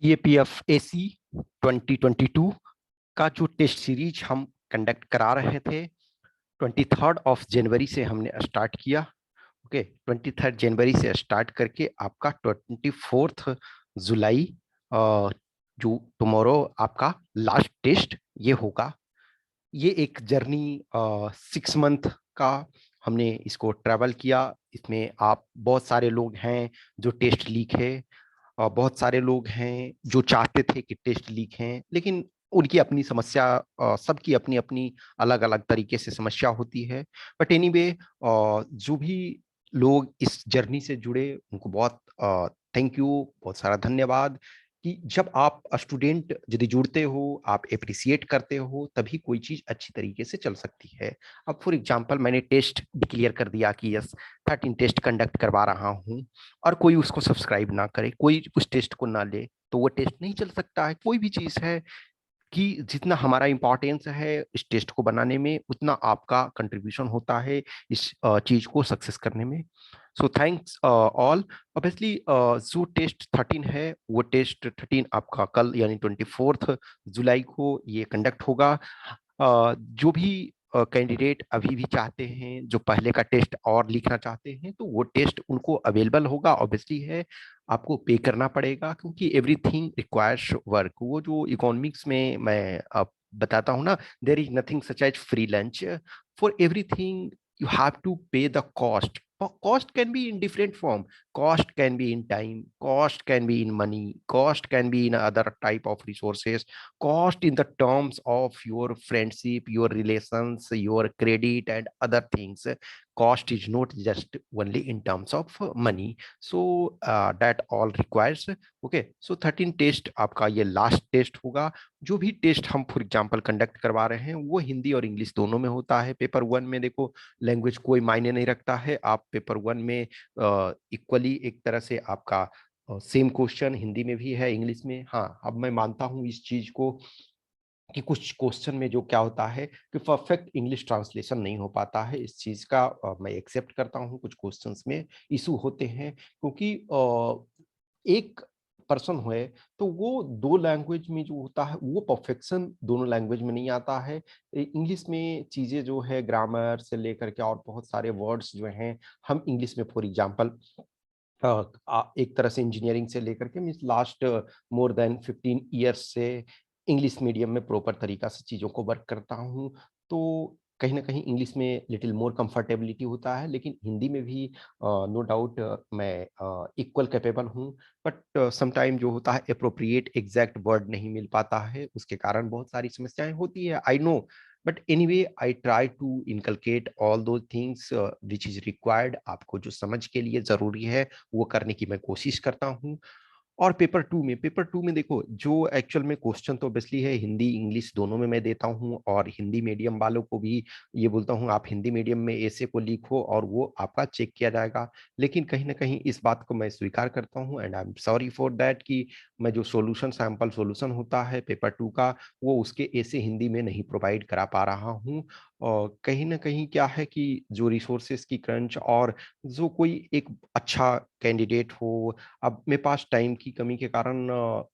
CAPF AC 2022 का जो test series हम कंडक्ट करा रहे थे, 23 जनवरी से हमने स्टार्ट किया। ओके, 23 जनवरी से स्टार्ट करके आपका 24 जुलाई जो टुमारो आपका लास्ट टेस्ट ये होगा। ये एक जर्नी 6 मंथ का हमने इसको ट्रैवल किया। इसमें आप बहुत सारे लोग हैं जो टेस्ट लीक है, और बहुत सारे लोग हैं जो चाहते थे कि टेस्ट लीक हैं, लेकिन उनकी अपनी समस्या, सबकी अपनी अपनी अलग अलग तरीके से समस्या होती है। बट एनीवे, जो भी लोग इस जर्नी से जुड़े उनको बहुत थैंक यू, बहुत सारा धन्यवाद। कि जब आप स्टूडेंट यदि जुड़ते हो, आप एप्रिसिएट करते हो, तभी कोई चीज अच्छी तरीके से चल सकती है। अब फॉर एग्जांपल मैंने टेस्ट डिक्लेयर कर दिया कि यस 13 टेस्ट कंडक्ट करवा रहा हूँ, और कोई उसको सब्सक्राइब ना करे, कोई उस टेस्ट को ना ले, तो वो टेस्ट नहीं चल सकता है। कोई भी चीज है कि जितना हमारा इंपॉर्टेंस है इस टेस्ट को बनाने में, उतना आपका कंट्रीब्यूशन होता है इस चीज को सक्सेस करने में। So thanks all. ऑब्वियसली जो टेस्ट 13 है, वो टेस्ट 13 आपका कल यानी 24 जुलाई को ये कंडक्ट होगा। जो भी कैंडिडेट अभी भी चाहते हैं, जो पहले का टेस्ट और लिखना चाहते हैं, तो वो टेस्ट उनको अवेलेबल होगा। ऑब्वियसली है, आपको पे करना पड़ेगा, क्योंकि एवरीथिंग रिक्वायर्स वर्क। वो जो इकोनॉमिक्स में मैं बताता हूँ ना, there is nothing such as free lunch. For everything you have to pay the cost. Cost can be in different form. Cost can be in time, cost can be in money, cost can be in other type of resources, cost in the terms of your friendship, your relations, your credit and other things. Cost is not just only in terms of money. So that all requires. Okay, so 13 test आपका ये last test होगा। जो भी test हम for example conduct करवा रहे हैं, वो हिंदी और इंग्लिश दोनों में होता है। पेपर 1 में देखो, लैंग्वेज कोई मायने नहीं रखता है। आप पेपर 1 में इक्वली एक तरह से आपका सेम क्वेश्चन हिंदी में भी है, इंग्लिश में। हाँ, अब मैं मानता हूँ इस चीज को कि कुछ क्वेश्चन में जो क्या होता है कि परफेक्ट इंग्लिश ट्रांसलेशन नहीं हो पाता है। इस चीज का मैं एक्सेप्ट करता हूँ, कुछ क्वेश्चंस में इशू होते हैं, क्योंकि एक पर्सन है तो वो दो लैंग्वेज में जो होता है वो परफेक्शन दोनों लैंग्वेज में नहीं आता है। इंग्लिश में चीजें जो है ग्रामर से लेकर के और बहुत सारे वर्ड्स जो हैं, हम इंग्लिश में फॉर एग्जांपल एक तरह से इंजीनियरिंग से लेकर के means last more than 15 years से इंग्लिश मीडियम में प्रॉपर तरीका से चीज़ों को वर्क करता हूँ। तो कहीं ना कहीं इंग्लिश में लिटिल मोर कंफर्टेबिलिटी होता है, लेकिन हिंदी में भी नो डाउट मैं इक्वल कैपेबल हूँ। बट समटाइम जो होता है अप्रोप्रिएट एग्जैक्ट वर्ड नहीं मिल पाता है, उसके कारण बहुत सारी समस्याएं होती है, I know. But anyway I try to inculcate all those things which is required. आपको जो समझ के लिए जरूरी है वो करने की मैं कोशिश करता हूँ। और पेपर 2 में देखो, जो एक्चुअल में क्वेश्चन तो ऑब्वियसली है हिंदी इंग्लिश दोनों में मैं देता हूँ, और हिंदी मीडियम वालों को भी ये बोलता हूँ आप हिंदी मीडियम में ऐसे को लिखो और वो आपका चेक किया जाएगा। लेकिन कहीं ना कहीं इस बात को मैं स्वीकार करता हूँ and I am sorry for that कि मैं जो सोल्यूशन सैंपल सोल्यूशन होता है पेपर 2 का, वो उसके ऐसे हिंदी में नहीं प्रोवाइड करा पा रहा हूँ। और कहीं ना कहीं क्या है कि जो रिसोर्सेस की क्रंच, और जो कोई एक अच्छा कैंडिडेट हो, अब मेरे पास टाइम की कमी के कारण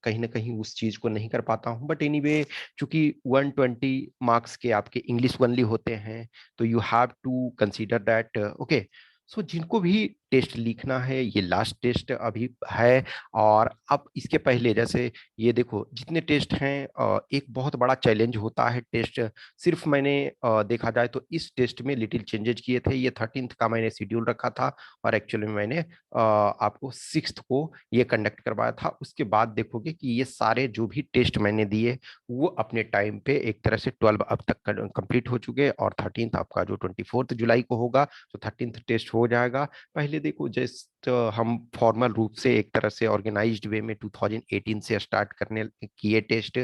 कहीं ना कहीं उस चीज को नहीं कर पाता हूँ। बट एनीवे, चूंकि 120 मार्क्स के आपके इंग्लिश ओनली होते हैं, तो you have to consider that. Okay, so जिनको भी टेस्ट लिखना है, ये लास्ट टेस्ट अभी है। और अब इसके पहले जैसे ये देखो जितने टेस्ट हैं, एक बहुत बड़ा चैलेंज होता है टेस्ट। सिर्फ मैंने देखा जाए तो इस टेस्ट में लिटिल चेंजेस किए थे। ये 13th का मैंने शेड्यूल रखा था, और एक्चुअली में मैंने आपको 6th को ये कंडक्ट करवाया था। उसके बाद देखोगे कि ये सारे जो भी टेस्ट मैंने दिए वो अपने टाइम पे एक तरह से 12 अब तक कंप्लीट हो चुके हैं, और 13th आपका जो 24 जुलाई को होगा, तो 13th टेस्ट हो जाएगा। पहले देखो जस्ट हम फॉर्मल रूप से एक तरह से ऑर्गेनाइज्ड वे में 2018 से स्टार्ट करने किए टेस्ट।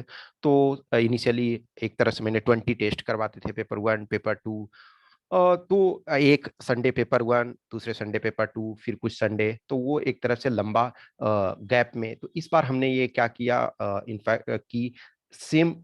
तो इनिशियली एक तरह से मैंने 20 टेस्ट करवाते थे, पेपर 1 पेपर 2। तो एक संडे पेपर 1, दूसरे संडे पेपर 2, फिर कुछ संडे, तो वो एक तरह से लंबा गैप में। तो इस बार हमने ये क्या किया, इनफैक्ट कि सेम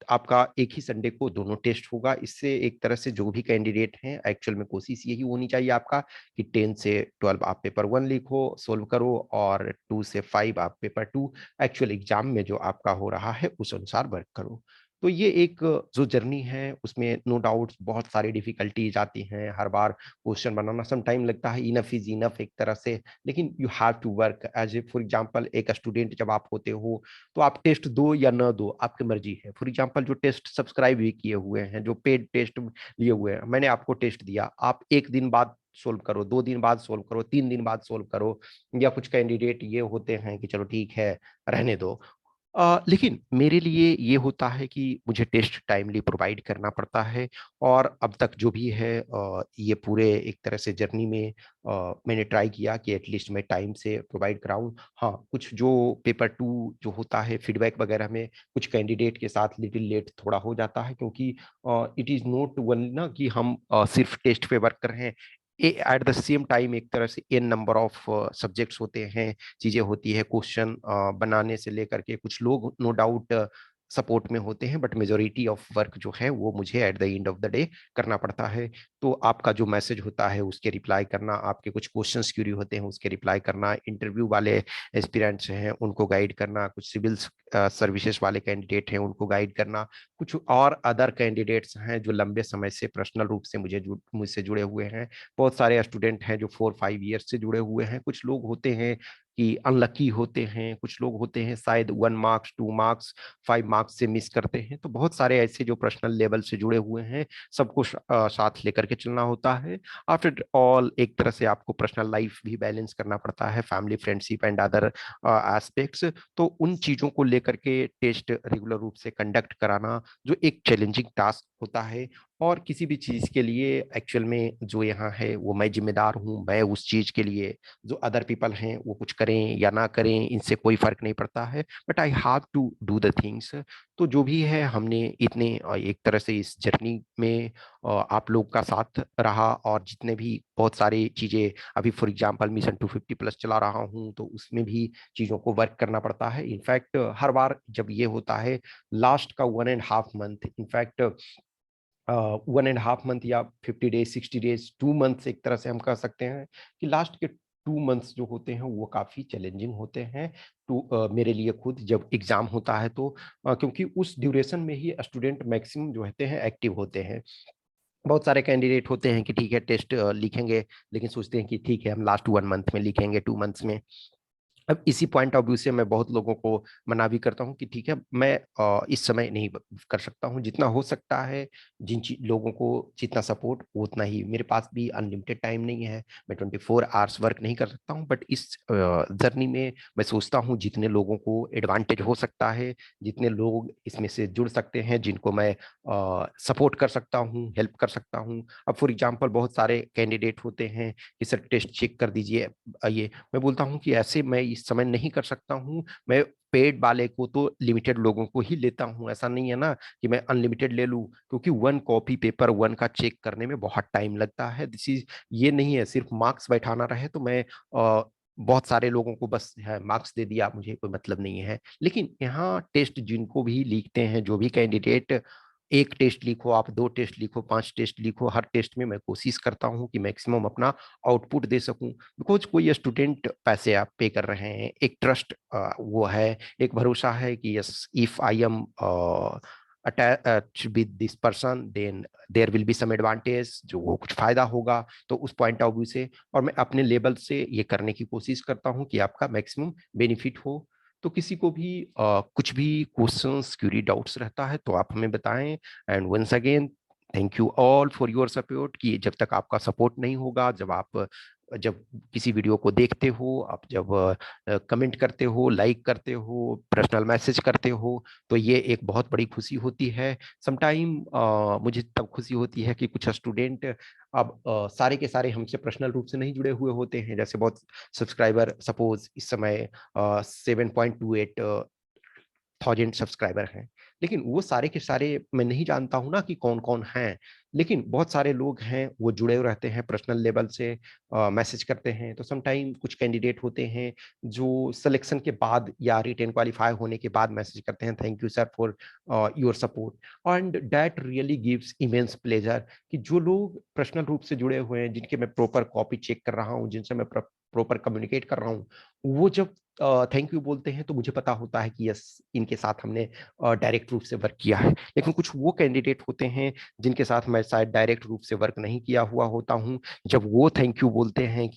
आपका एक ही संडे को दोनों टेस्ट होगा। इससे एक तरह से जो भी कैंडिडेट हैं, एक्चुअल में कोशिश यही होनी चाहिए आपका कि 10 से 12 आप पेपर 1 लिखो, सोल्व करो, और 2 से 5 आप पेपर 2 एक्चुअल एग्जाम में जो आपका हो रहा है उस अनुसार वर्क करो। तो ये एक जो जर्नी है उसमें नो डाउट्स बहुत सारी डिफिकल्टीज आती हैं। हर बार क्वेश्चन बनाना सम टाइम लगता है, इनफ इज इनफ एक तरह से, लेकिन you have to work as a for example एक स्टूडेंट जब आप होते हो तो आप टेस्ट दो या न दो आपकी मर्जी है। फॉर एग्जांपल जो टेस्ट सब्सक्राइब भी किए हुए हैं, जो पेड टेस्ट लिए हुए हैं, मैंने आपको टेस्ट दिया, आप एक दिन बाद सोल्व करो, 2 दिन बाद सोल्व करो, 3 दिन बाद सोल्व करो, या कुछ कैंडिडेट ये होते हैं कि चलो ठीक है रहने दो। लेकिन मेरे लिए ये होता है कि मुझे टेस्ट टाइमली प्रोवाइड करना पड़ता है। और अब तक जो भी है ये पूरे एक तरह से जर्नी में मैंने ट्राई किया कि एटलीस्ट मैं टाइम से प्रोवाइड कराऊं। हाँ, कुछ जो पेपर 2 जो होता है फीडबैक वगैरह में कुछ कैंडिडेट के साथ लिटिल लेट थोड़ा हो जाता है, क्योंकि इट इज नॉट वन ना कि हम सिर्फ टेस्ट पे वर्क कर रहे हैं। एट द सेम टाइम एक तरह से एन नंबर ऑफ सब्जेक्ट्स होते हैं, चीजें होती है, क्वेश्चन बनाने से लेकर के कुछ लोग नो डाउट सपोर्ट में होते हैं, बट मेजोरिटी ऑफ वर्क जो है वो मुझे at the end of the day करना पड़ता है। तो आपका जो मैसेज होता है उसके रिप्लाई करना, आपके कुछ क्वेश्चंस क्यूरी होते हैं उसके रिप्लाई करना, इंटरव्यू वाले एस्पिरेंट्स हैं उनको गाइड करना, कुछ सिविल सर्विसेज वाले कैंडिडेट हैं उनको गाइड करना, कुछ और अदर कैंडिडेट्स हैं जो लंबे समय से पर्सनल रूप से मुझसे जुड़े हुए हैं। बहुत सारे स्टूडेंट हैं जो 4-5 ईयर से जुड़े हुए हैं। कुछ लोग होते हैं कि अनलकी होते हैं, कुछ लोग होते हैं शायद 1 मार्क्स 2 मार्क्स 5 मार्क्स से मिस करते हैं। तो बहुत सारे ऐसे जो पर्सनल लेवल से जुड़े हुए हैं, सबको साथ लेकर के चलना होता है। आफ्टर ऑल एक तरह से आपको पर्सनल लाइफ भी बैलेंस करना पड़ता है, family friendship and other aspects. तो उन चीजों को लेकर के टेस्ट रेगुलर रूप से कंडक्ट कराना जो एक चैलेंजिंग टास्क होता है। और किसी भी चीज के लिए एक्चुअल में जो यहाँ है वो मैं जिम्मेदार हूँ, मैं उस चीज के लिए, जो अदर पीपल हैं वो कुछ करें या ना करें इनसे कोई फर्क नहीं पड़ता है, but I have to do the things. तो जो भी है हमने इतने एक तरह से इस जर्नी में आप लोग का साथ रहा, और जितने भी बहुत सारी चीजें अभी फॉर एग्जांपल मिशन 250+ चला रहा हूँ तो उसमें भी चीजों को वर्क करना पड़ता है। इनफैक्ट हर बार जब ये होता है लास्ट का 1.5 मंथ, इनफैक्ट 1.5 मंथ या 50 डेज 60 डेज 2 मंथ्स एक तरह से हम कह सकते हैं कि लास्ट के 2 मंथ्स जो होते हैं वो काफी चैलेंजिंग होते हैं। तो मेरे लिए खुद जब एग्जाम होता है तो क्योंकि उस ड्यूरेशन में ही स्टूडेंट मैक्सिमम जो होते हैं एक्टिव होते हैं। बहुत सारे कैंडिडेट होते हैं कि ठीक है टेस्ट लिखेंगे, लेकिन सोचते हैं कि ठीक है हम लास्ट 1 मंथ में लिखेंगे, 2 मंथ्स में। अब इसी पॉइंट ऑफ व्यू से मैं बहुत लोगों को मना भी करता हूँ कि ठीक है मैं इस समय नहीं कर सकता हूँ, जितना हो सकता है लोगों को जितना सपोर्ट उतना ही। मेरे पास भी अनलिमिटेड टाइम नहीं है, मैं 24 आवर्स वर्क नहीं कर सकता हूँ, बट इस जर्नी में मैं सोचता हूँ जितने लोगों को एडवांटेज हो सकता है, जितने लोग इसमें से जुड़ सकते हैं, जिनको मैं सपोर्ट कर सकता हूँ, हेल्प कर सकता हूँ। अब फॉर एग्जाम्पल बहुत सारे कैंडिडेट होते हैं कि सर टेस्ट चेक कर दीजिए, ये मैं बोलता हूँ कि ऐसे मैं इस समय नहीं कर सकता हूँ। मैं पेड वाले को तो लिमिटेड लोगों को ही लेता हूँ, ऐसा नहीं है ना कि मैं अनलिमिटेड ले लूँ, क्योंकि 1 कॉपी पेपर 1 का चेक करने में बहुत टाइम लगता है। दिस इज ये नहीं है सिर्फ मार्क्स बैठाना रहे तो मैं बहुत सारे लोगों को बस है मार्क्स दे दिया, मुझे कोई मतलब नहीं है। लेकिन यहाँ टेस्ट जिनको भी लिखते हैं, जो भी कैंडिडेट, एक टेस्ट लिखो आप, 2 टेस्ट लिखो, 5 टेस्ट लिखो, हर टेस्ट में मैं कोशिश करता हूँ कि मैक्सिमम अपना आउटपुट दे सकूं। बिकॉज कोई स्टूडेंट पैसे आप पे कर रहे हैं, एक ट्रस्ट वो है, एक भरोसा है कि yes if I am attach with this person then there will be some advantage, जो वो कुछ फायदा होगा। तो उस पॉइंट ऑफ व्यू से और मैं अपने लेवल से ये करने की कोशिश करता हूँ कि आपका मैक्सिमम बेनिफिट हो। तो किसी को भी कुछ भी क्वेश्चंस क्यूरी डाउट्स रहता है तो आप हमें बताएं। And once again thank you all for your support, कि जब तक आपका सपोर्ट नहीं होगा, जब किसी वीडियो को देखते हो, आप जब कमेंट करते हो, लाइक करते हो, पर्सनल मैसेज करते हो, तो ये एक बहुत बड़ी खुशी होती है। समटाइम मुझे तब खुशी होती है कि कुछ स्टूडेंट अब सारे के सारे हमसे पर्सनल रूप से नहीं जुड़े हुए होते हैं। जैसे बहुत सब्सक्राइबर सपोज इस समय 7.28 थाउजेंड सब्सक्राइबर हैं, लेकिन वो सारे के सारे मैं नहीं जानता हूँ ना कि कौन-कौन हैं, लेकिन बहुत सारे लोग हैं, वो जुड़े हुए रहते हैं पर्सनल लेवल से, मैसेज करते हैं। तो सम टाइम कुछ कैंडिडेट होते हैं, जो सिलेक्शन के बाद या रिटेन क्वालीफाई होने के बाद मैसेज करते हैं, thank you sir for your support and that really gives immense pleasure कि जो लोग पर्सनल रूप से जुड़े हुए हैं, जिनके मैं प्रॉपर कॉपी चेक कर रहा हूँ, जिनसे मैं प्रॉपर कम्युनिकेट कर रहा हूँ, वो जब थैंक यू बोलते हैं तो मुझे पता होता है कि यस, इनके साथ हमने डायरेक्ट रूप से वर्क किया है। लेकिन कुछ वो कैंडिडेट होते हैं जिनके साथ मैं शायद डायरेक्ट रूप से वर्क नहीं किया हुआ होता हूँ, जब वो थैंक यू बोलते हैं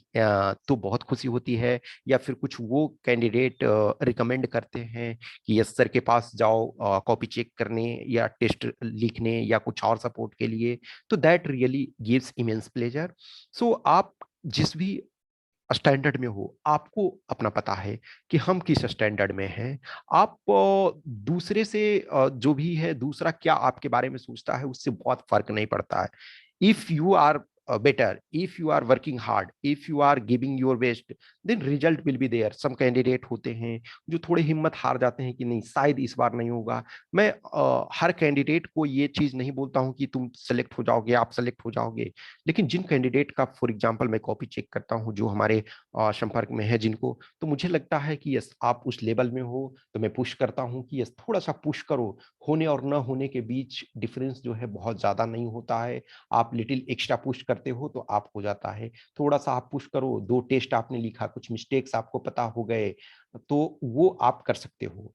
तो बहुत खुशी होती है। या फिर कुछ वो कैंडिडेट रिकमेंड करते हैं कि यस सर के पास जाओ कॉपी चेक करने या टेस्ट लिखने या कुछ और सपोर्ट के लिए, तो that really gives immense pleasure. So आप जिस भी स्टैंडर्ड में हो, आपको अपना पता है कि हम किस स्टैंडर्ड में हैं। आप दूसरे से जो भी है, दूसरा क्या आपके बारे में सोचता है, उससे बहुत फ़र्क नहीं पड़ता है। If you are better, if you are working hard, if you are giving your best, then result will be there. Some candidate होते हैं जो थोड़े हिम्मत हार जाते हैं कि नहीं, शायद इस बार नहीं होगा। मैं हर कैंडिडेट को ये चीज़ नहीं बोलता हूँ कि तुम सेलेक्ट हो जाओगे, आप सेलेक्ट हो जाओगे। लेकिन जिन कैंडिडेट का फॉर एग्जांपल मैं कॉपी चेक करता हूँ, जो हमारे संपर्क में है जिनको, तो मुझे लगता है कि यस आप उस लेवल में हो, तो मैं पुश करता हूँ कि यस थोड़ा सा पुश करो। होने और ना होने के बीच डिफरेंस जो है बहुत ज्यादा नहीं होता है। आप लिटिल एक्स्ट्रा पुश करते हो तो आप हो जाता है। थोड़ा सा आप पुश करो, 2 टेस्ट आपने लिखा, कुछ मिस्टेक्स आपको पता हो गए, तो वो आप कर सकते हो।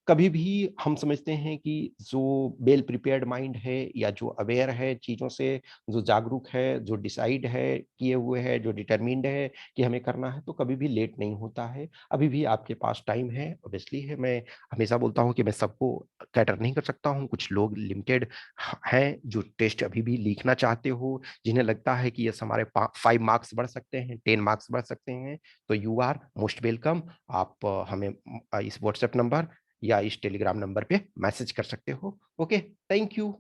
कभी भी हम समझते हैं कि जो वेल प्रिपेयर्ड माइंड है या जो अवेयर है चीज़ों से, जो जागरूक है, जो डिसाइड है, किए हुए है, जो डिटरमिन्ड है कि हमें करना है, तो कभी भी लेट नहीं होता है। अभी भी आपके पास टाइम है, ऑब्वियसली है। मैं हमेशा बोलता हूँ कि मैं सबको कैटर नहीं कर सकता हूँ। कुछ लोग लिमिटेड हैं जो टेस्ट अभी भी लिखना चाहते हो, जिन्हें लगता है कि यस हमारे 5 मार्क्स बढ़ सकते हैं, 10 मार्क्स बढ़ सकते हैं, तो यू आर मोस्ट वेलकम। आप हमें इस व्हाट्सएप नंबर या इस टेलीग्राम नंबर पे मैसेज कर सकते हो। Okay, thank you.